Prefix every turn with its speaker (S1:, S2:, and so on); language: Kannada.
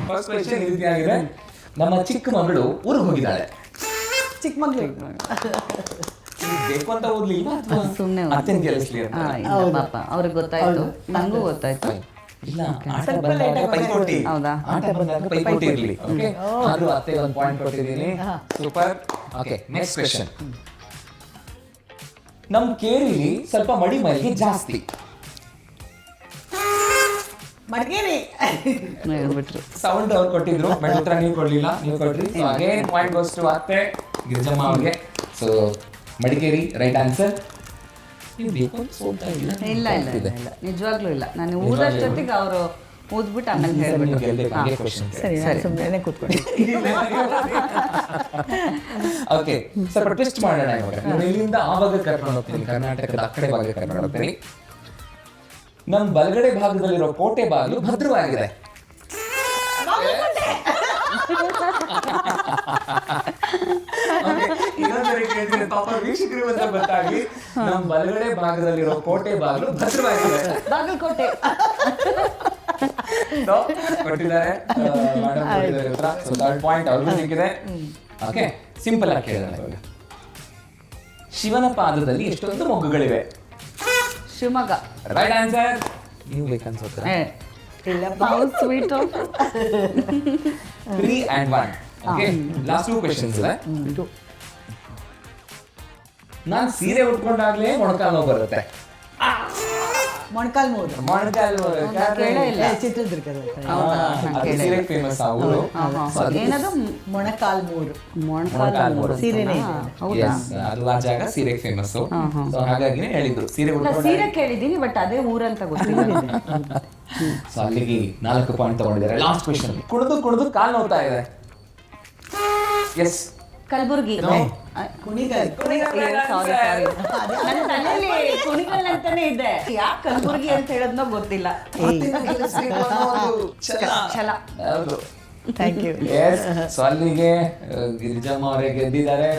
S1: ಫಸ್ಟ್ ಕ್ವೆಶ್ಚನ್ ಈ ರೀತಿ ಆಗಿದೆ. ನಮ್ಮ ಚಿಕ್ಕ ಮಗಳು ಊರಿಗೆ ಹೋಗಿದ್ದಾಳೆ.
S2: ಚಿಕ್ಕ ಮಗಳು
S1: ಬೇಕು ಅಂತ ಓದ್ಲಿಲ್ಲ ಅಥವಾ
S3: ಸುಮ್ಮನೆ
S1: ಅತ್ತೆನ ಗೆಲ್ಲಿಸ್ಲಿ ಅಂತ?
S3: ಪಾಪ ಅವ್ರಿಗೆ ಗೊತ್ತಾಯ್ತು, ನಂಗೂ ಗೊತ್ತಾಯ್ತು.
S1: ಇಲ್ಲ, ಆಟ ಬಂದಾಗ ಪೈಪೋಟಿ.
S3: ಹೌದಾ?
S1: ಆಟ ಬಂದಾಗ ಪೈಪೋಟಿ ಇರ್ಲಿ. ಓಕೆ, ಆದ್ರೂ ಅತ್ತೆ ಒಂದು ಪಾಯಿಂಟ್ ಕೊಟ್ಟಿದ್ದೀನಿ. ಸೂಪರ್. Okay, next question. ನಮ್ ಕೇರಿಲಿ ಸ್ವಲ್ಪ ಮಡಿ ಮೈಲಿಗೆ ಜಾಸ್ತಿ.
S2: ಮಡ್ಗೇರಿ
S3: ಹೇಳ್ಬಿಟ್ರು.
S1: ಸೌಂಡ್ ಅವ್ರು ಕೊಟ್ಟಿದ್ರು, ಬಟ್ ಉತ್ತರ ನೀವು ಕೊಡ್ಲಿಲ್ಲ, ನೀವು ಕೊಟ್ರಿ. So again point goes to ಅತ್ತೆ ಗಿರಿಜಮ್ಮ ಅವ್ರಿಗೆ. So Madikeri right answer. ನೀವು ಬೇಕು ಅಂತ ಸೋಲ್ತಾ ಇಲ್ಲ.
S3: ಇಲ್ಲ ಇಲ್ಲ ಇಲ್ಲ ಇಲ್ಲ, ನಿಜವಾಗ್ಲೂ ಇಲ್ಲ. ನಾನು ಊದಷ್ಟೊತ್ತಿಗೆ ಅವರು ಊದ್ಬಿಟ್ಟು ಆಮೇಲೆ
S1: ನೀವು
S3: ಹೇಳ್ಬಿಟ್ಟು.
S1: ಗೆಲ್ಬೇಕು, ಹಂಗೆ question
S2: ಸರಿ
S3: ಸರಿ.
S2: ಸುಮ್ಮನೆ ಕೂತ್ಕೊಂಡು
S1: ಓಕೆ, ಸ್ವಲ್ಪ ಟ್ವಿಸ್ಟ್ ಮಾಡೋಣ ಇವಾಗ. ನಾನು ಇಲ್ಲಿಂದ ಆ ಭಾಗ ಕರ್ಕೊಂಡು ಹೋಗ್ತೀನಿ, ಕರ್ನಾಟಕದ ಆ ಕಡೆ ಭಾಗ ಕರ್ಕೊಂಡು ಹೋಗ್ತೀನಿ. ನಮ್ಮ ಬಲಗಡೆ ಭಾಗದಲ್ಲಿರೋ ಕೋಟೆ ಬಾಗಿಲು ಭದ್ರವಾಗಿದೆ. ಇನ್ನೊಂದ್ಸರಿ ಕೇಳ್ತೀನಿ, ಪಾಪ ವೀಕ್ಷಕರು ಅಂತ ಗೊತ್ತಾಗ್ಲಿ. ನಮ್ಮ ಬಲಗಡೆ ಭಾಗದಲ್ಲಿರೋ ಕೋಟೆ ಬಾಗಿಲು ಭದ್ರವಾಗಿದೆ.
S3: ಬಾಗಲಕೋಟೆ.
S1: So, ಕೊಟ್ಟಿದ್ದಾರೆ madam ಕೊಟ್ಟಿದ್ದಾರೆ ಉತ್ತರ. So, third point ಅವ್ರಿಗೂ ಸಿಕ್ಕಿದೆ. ಓಕೆ, ಸಿಂಪಲ್ ಆಗಿ ಕೇಳೋಣ ಇವಾಗ. ಶಿವನ ಪಾದದಲ್ಲಿ ಎಷ್ಟೊಂದು ಮೊಗ್ಗುಗಳಿವೆ?
S3: ಶಿವಮೊಗ್ಗ.
S1: Right answer. ನೀವು ಬೇಕನ್ಸೋತ್ರ?
S3: How sweet.
S1: 3 and 1. Okay, last 2 questions ಇದೆ. ನಾನು ಸೀರೆ ಉಟ್ಕೊಂಡಾಗ್ಲೇ ಮೊಣಕಾಲು ನೋವು ಬರುತ್ತೆ.
S2: ಮೊಣಕಾಲ್ ಮೂರು
S1: ಮೊಣಕಾಲು ನೋವು
S3: ಕೇಳೇ ಇಲ್ಲ.
S2: ಚಿತ್ರದುರ್ಗದ
S3: ಹೌದಾ? ನಾನ್ ಕೇಳಿಲ್ಲ.
S1: ಸೀರೆ ಫೇಮಸ್ ಆ ಊರು.
S3: ಏನದು?
S2: ಮೊಣಕಾಲ್ ಮೂರು
S3: ಮೊಣಕಾಲು ಮೂರು.
S2: ಸೀರೆನೇ
S3: ಅಂತನಾ?
S2: ಇದೆ.
S3: ಹೌದಾ?
S1: Yes, ಅದು ಆ ಜಾಗ ಸೀರೆ ಫೇಮಸ್. ಸೊ ಹಾಗಾಗಿ ಹೇಳಿದ್ರು ಸೀರೆ
S3: ಇಲ್ಲ,
S1: ಉಟ್ಕೊಂಡಾಗ.
S3: ಸೀರೆ ಕೇಳಿದ್ದೀನಿ, ಬಟ್ ಅದೇ ಊರಂತ ಗೊತ್ತಿಲ್ಲ.
S1: ಸೊ ಅಲ್ಲಿಗೆ 4 ಪಾಯಿಂಟ್ ತಗೊಂಡಿದ್ದಾರೆ. Last question. ಕುಣಿದು ಕುಣಿದು ಕಾಲು ನೋಡ್ತಾ ಇದೆ. ಎಸ್,
S3: ಕಲಬುರ್ಗಿ.
S2: ಕುಣಿಗಲ್
S3: ಸಾರಿ ಸಾರಿ, ನನ್ನ ತಲೆಯಲ್ಲಿ ಕುಣಿಗಲ್ ಅಂತಾನೆ ಇದೆ. ಯಾಕೆ ಕಲಬುರ್ಗಿ ಅಂತ ಹೇಳೋದ್ನೋ ಗೊತ್ತಿಲ್ಲ. ಛಲ.
S1: ಹೌದು.
S2: Thank you.
S1: ಎಸ್, ಸೊ ಅಲ್ಲಿಗೆ ಗಿರಿಜಮ್ಮ ಅವರೇ ಗೆದ್ದಿದ್ದಾರೆ.